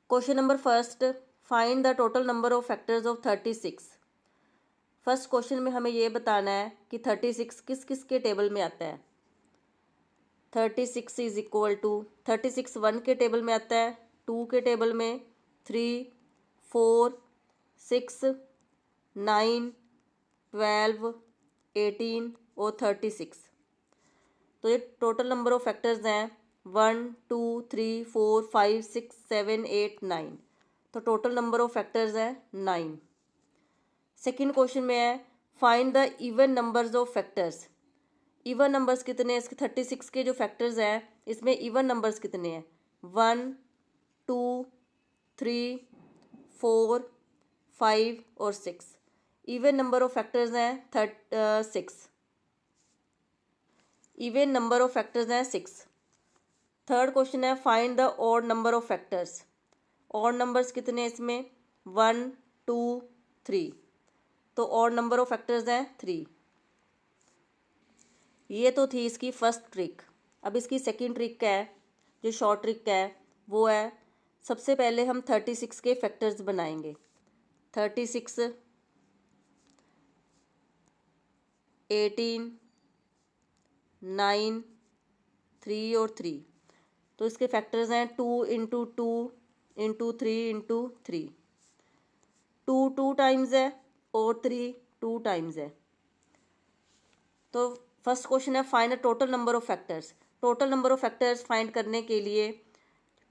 Question number first, find the total number of factors of 36। First question में हमें ये बताना है कि 36 किस किस के टेबल में आता है। 36 इज इक्वल टू 36 1 के टेबल में आता है, 2 के टेबल में, 3, 4, 6, 9, 12, 18 और 36। तो ये टोटल नंबर ऑफ फैक्टर्स हैं 1 2 3 4 5 6 7 8 9। तो टोटल नंबर ऑफ फैक्टर्स है 9। सेकंड क्वेश्चन में है find the even numbers of factors. Even numbers कितने हैं इसके 36 के जो फैक्टर्स हैं इसमें इवन नंबर्स कितने हैं 1 2 3 4 5 और 6। इवन नंबर ऑफ फैक्टर्स हैं 6। इवन नंबर ऑफ फैक्टर्स हैं 6। थर्ड क्वेश्चन है find the odd number of factors. Odd numbers कितने हैं इसमें 1 2 3। तो ऑड नंबर ऑफ फैक्टर्स हैं 3। ये तो थी इसकी फर्स्ट ट्रिक। अब इसकी सेकंड ट्रिक क्या है, जो शॉर्ट ट्रिक है वो है सबसे पहले हम 36 के फैक्टर्स बनाएंगे। 36 18 9 3 और 3। तो इसके फैक्टर्स हैं 2 इंटू 2 इंटू 3 इंटू 3। 2 2 टाइम्स है और 3 2 टाइम्स है। तो फर्स्ट क्वेश्चन है find the total number of factors. Total number of factors find करने के लिए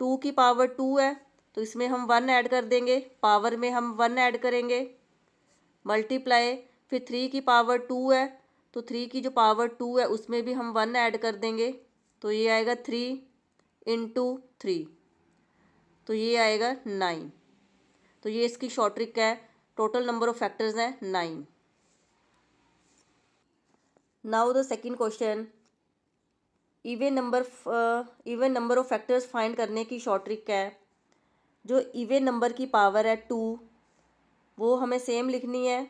2 की पावर 2 है तो इसमें हम 1 ऐड कर देंगे, पावर में हम 1 ऐड करेंगे, मल्टीप्लाई, फिर 3 की पावर 2 है तो 3 की जो पावर 2 है उसमें भी हम 1 ऐड कर देंगे, तो ये आएगा 3 इंटू 3, तो ये आएगा 9। तो ये इसकी शॉर्ट ट्रिक है। टोटल नंबर ऑफ फैक्टर्स हैं 9। Now the second question, even number of factors find करने की शॉर्ट ट्रिक है। जो इवन नंबर की पावर है 2 वो हमें सेम लिखनी है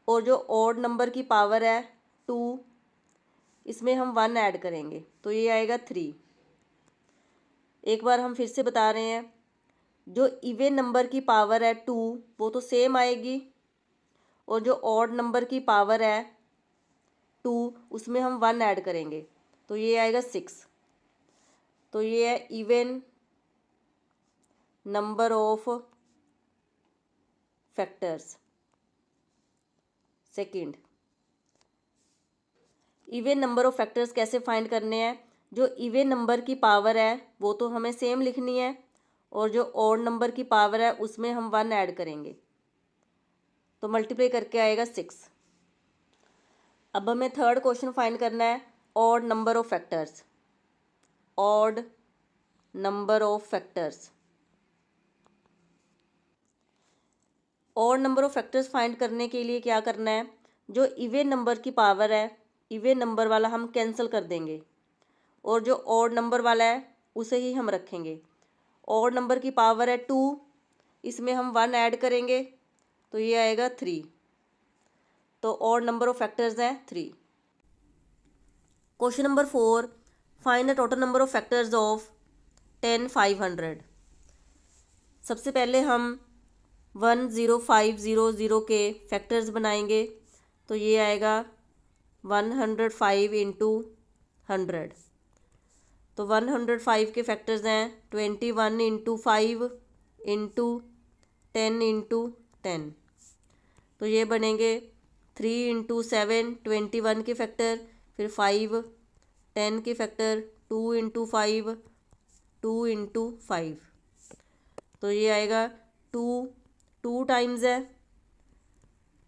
और जो ऑड नंबर की पावर है 2 इसमें हम 1 ऐड करेंगे, तो ये आएगा 3। एक बार हम फिर से बता रहे हैं, जो इवन नंबर की पावर है 2 वो तो सेम आएगी और जो ऑड नंबर की पावर है 2 उसमें हम 1 ऐड करेंगे, तो ये आएगा 6। तो ये है even number of factors. Second, even number of factors कैसे फाइंड करने हैं। जो इवन नंबर की पावर है वो तो हमें सेम लिखनी है और जो ऑड नंबर की पावर है उसमें हम 1 ऐड करेंगे, तो मल्टीप्लाई करके आएगा 6। अब हमें थर्ड क्वेश्चन फाइंड करना है odd number of factors. Odd number of factors. Odd number of factors find करने के लिए क्या करना है, जो इवन नंबर की पावर है इवन नंबर वाला हम कैंसिल कर देंगे और जो ऑड नंबर वाला है उसे ही हम रखेंगे। ऑड नंबर की पावर है 2, इसमें हम 1 ऐड करेंगे, तो ये आएगा 3। तो ऑड नंबर ऑफ फैक्टर्स हैं 3। Question number 4, find the total number of factors of 10 500। सबसे पहले हम 10500 के फैक्टर्स बनाएंगे, तो ये आएगा 105 इंटू 100। तो 105 के फैक्टर्स हैं 21 इंटू 5 इंटू 10 इंटू 10। तो ये बनेंगे 3 इंटू 7 21 के फैक्टर, फिर 5 10 के फैक्टर, 2 इंटू 5 2 इंटू 5। तो ये आएगा 2 2 टाइम्स है,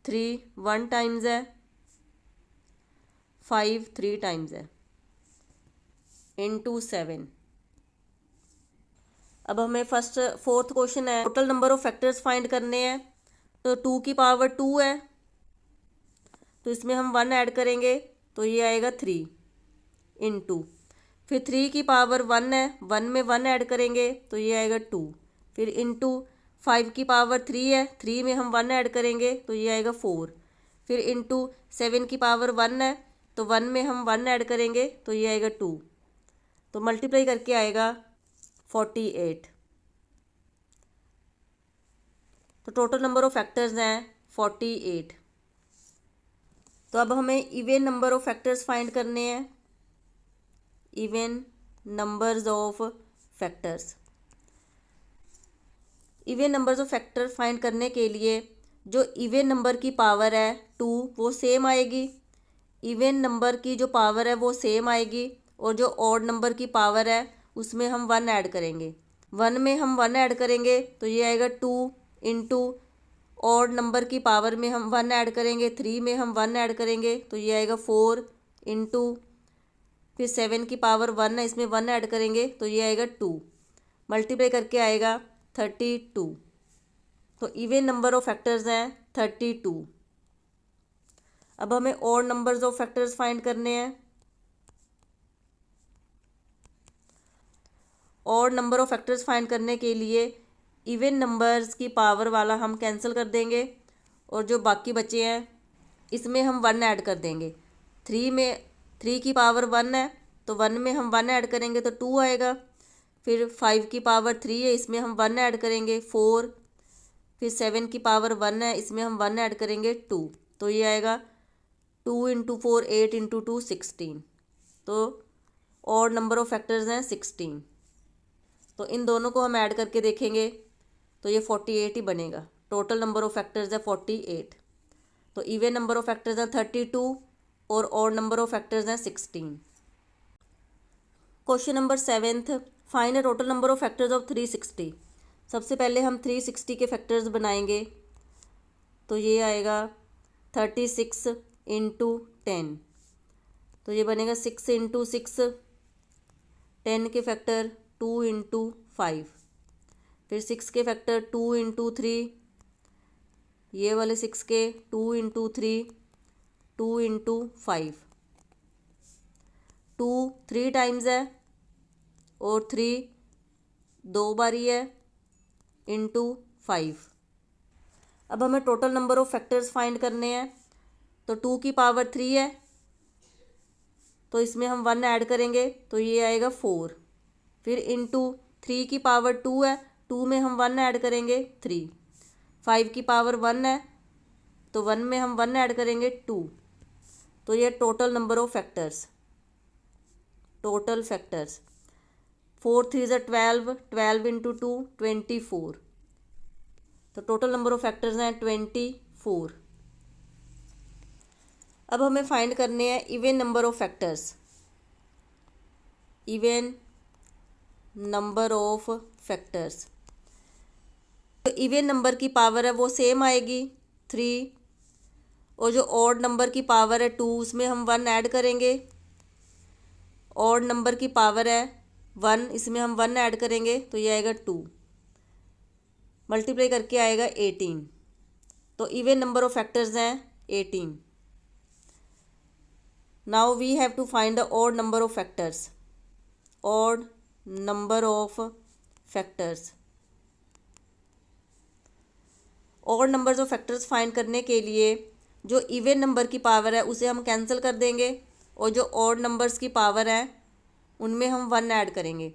3 1 टाइम्स है, 5 3 टाइम्स है, इंटू 7। अब हमें फोर्थ क्वेश्चन है total number of factors find करने हैं। तो 2 की पावर 2 है तो इसमें हम 1 ऐड करेंगे, तो ये आएगा 3 इंटू, फिर 3 की पावर 1 है, 1 में 1 ऐड करेंगे तो ये आएगा 2, फिर इंटू 5 की पावर 3 है, 3 में हम 1 ऐड करेंगे तो ये आएगा 4, फिर इंटू 7 की पावर 1 है तो 1 में हम 1 ऐड करेंगे तो ये आएगा 2, तो मल्टीप्लाई करके आएगा 48। तो टोटल नंबर ऑफ फैक्टर्स हैं 48। तो अब हमें even number of factors find करने हैं, even numbers of factors. Even numbers of factor find करने के लिए जो इवन नंबर की पावर है 2 वो सेम आएगी, इवन नंबर की जो पावर है वो सेम आएगी, और जो ऑड नंबर की पावर है उसमें हम 1 ऐड करेंगे। 1 में हम 1 ऐड करेंगे तो ये आएगा 2 इंटू ऑड नंबर की पावर में हम 1 ऐड करेंगे, 3 में हम 1 ऐड करेंगे तो ये आएगा 4 इंटू फिर 7 की पावर 1 है, इसमें 1 ऐड करेंगे तो ये आएगा 2, मल्टीप्लाई करके आएगा 32। तो इवन नंबर ऑफ फैक्टर्स हैं 32। अब हमें odd numbers of factors find करने हैं। Odd number of factors find करने के लिए इवन नंबर्स की पावर वाला हम कैंसिल कर देंगे, और जो बाकी बचे हैं इसमें हम 1 ऐड कर देंगे। 3 की पावर 1 है तो 1 में हम 1 ऐड करेंगे तो 2 आएगा। फिर 5 की पावर 3 है, इसमें हम 1 ऐड करेंगे 4। फिर 7 की पावर 1 है, इसमें हम 1 ऐड करेंगे 2, तो ये आएगा 2 इंटू 4 8 इंटू 2 16। तो ऑड नंबर ऑफ फैक्टर्स हैं 16। तो इन दोनों को हम ऐड करके देखेंगे तो ये 48 ही बनेगा। टोटल नंबर ऑफ फैक्टर्स है 48। तो इवन नंबर ऑफ फैक्टर्स हैं 32 और ऑड नंबर ऑफ फैक्टर्स हैं 16। Question number 7th, find a total number of factors of 360। सबसे पहले हम 360 के फैक्टर्स बनाएंगे, तो ये आएगा 36 इंटू 10, तो ये बनेगा 6 इंटू 6। 10 के फैक्टर 2 इंटू 5, फिर 6 के फैक्टर 2 इंटू 3, ये वाले 6 के 2 इंटू 3, 2 इंटू 5। 2 3 टाइम्स है और 3 2 बारी है इंटू 5। अब हमें total number of factors find करने हैं। तो 2 की पावर 3 है तो इसमें हम 1 ऐड करेंगे तो ये आएगा 4। फिर इंटू 3 की पावर 2 है, 2 में हम 1 ऐड करेंगे 3। 5 की पावर 1 है तो 1 में हम 1 ऐड करेंगे 2। तो ये total number of factors, total factors 4 3 ज़ा 12, 12 इंटू 2 24। तो टोटल नंबर ऑफ फैक्टर्स हैं 24। अब हमें फाइंड करने हैं even number of factors. Even number of factors, तो इवन नंबर की पावर है वो सेम आएगी 3, और जो ऑड नंबर की पावर है 2 उसमें हम 1 ऐड करेंगे। ऑड नंबर की पावर है 1, इसमें हम 1 ऐड करेंगे तो ये आएगा 2, मल्टीप्लाई करके आएगा 18। तो इवन नंबर ऑफ फैक्टर्स हैं 18। Now we have to find the odd number of factors. Odd number of factors, odd numbers of factors find करने के लिए जो इवन नंबर की पावर है उसे हम कैंसिल कर देंगे, और जो ऑड नंबर्स की पावर है उनमें हम 1 ऐड करेंगे।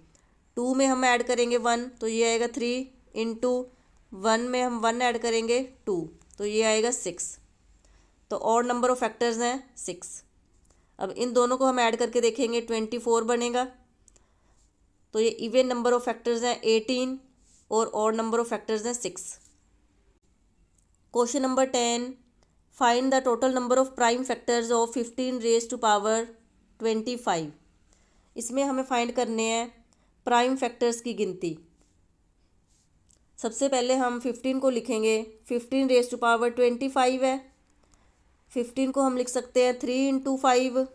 2 में हम ऐड करेंगे 1 तो ये आएगा 3 इंटू 1 में हम 1 ऐड करेंगे 2 तो ये आएगा 6। तो ऑड नंबर ऑफ फैक्टर्स हैं 6। अब इन दोनों को हम ऐड करके देखेंगे 24 बनेगा। तो ये इवन नंबर ऑफ फैक्टर्स हैं 18 और ऑड नंबर ऑफ फैक्टर्स हैं 6। Question number 10, find the total number of prime factors of 15 raise to power 25। इसमें हमें फाइंड करने हैं प्राइम फैक्टर्स की गिनती। सबसे पहले हम 15 को लिखेंगे, 15 रेज टू पावर 25 है। 15 को हम लिख सकते हैं 3 into 5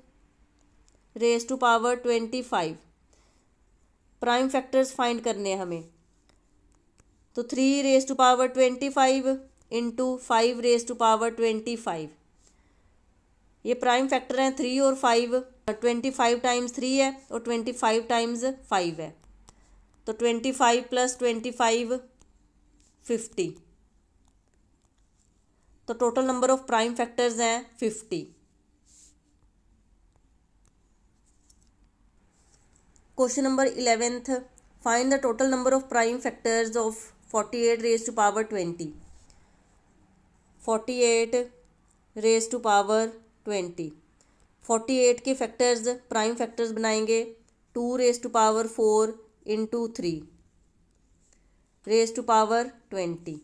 raise to power 25। Prime factors find करने हैं हमें, तो 3 raise to power 25 into 5 raise to power 25। ये प्राइम फैक्टर हैं 3 और 5। 25 टाइम्स 3 है और 25 टाइम्स 5 है, तो 25 प्लस 25 50। तो total number of prime factors हैं 50। Question number 11th, find the total number of prime factors of 48 raise to power 20। 48 raise to power 20। 48 के फैक्टर्स प्राइम फैक्टर्स बनाएंगे 2 raise to power 4 into 3 raise to power 20।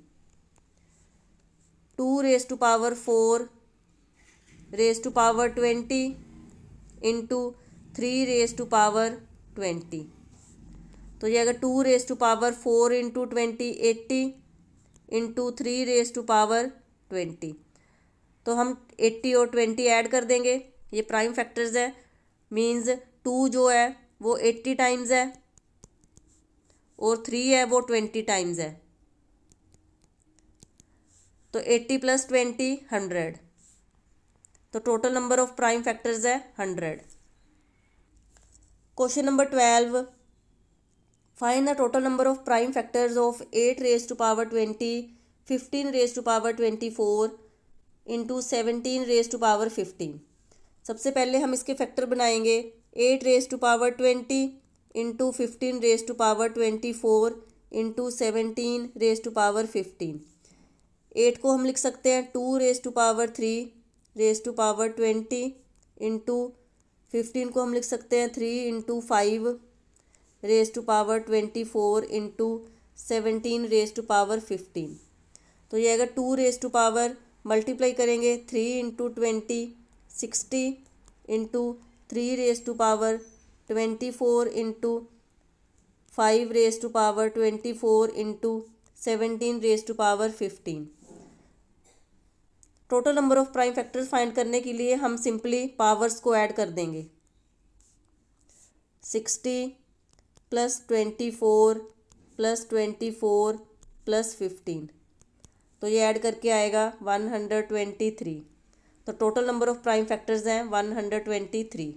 2 raise to power 4 raise to power 20 into 3 raise to power 20। तो ये अगर 2 raise to power 4 into 20 80 into 3 raise to power 20। तो हम 80 और 20 add कर देंगे, ये प्राइम फैक्टर्स है। मीन्स 2 जो है वो 80 टाइम्स है और 3 है वो 20 टाइम्स है। तो 80 प्लस 20 100। तो total number of prime factors है 100। Question number 12, find the total number of prime factors of 8 raise to power 20, 15 raise to power 24 into 17 raise to power 15। सबसे पहले हम इसके फैक्टर बनाएंगे 8 raise to power 20 into 15 raise to power 24 into 17 raise to power 15। 8 को हम लिख सकते हैं 2 raise to power 3 raise to power 20 into 15 को हम लिख सकते हैं 3 into 5 raise to power 24 into 17 raise to power 15। तो ये अगर 2 रेज टू पावर मल्टीप्लाई करेंगे 3 into 20 60 into 3 raise to power 24 into 5 raise to power 24 into 17 raise to power 15। Total number of prime factors find करने के लिए हम simply powers को add कर देंगे। 60 प्लस 24 प्लस 24 प्लस 15, तो ये ऐड करके आएगा 123। तो total number of prime factors हैं 123।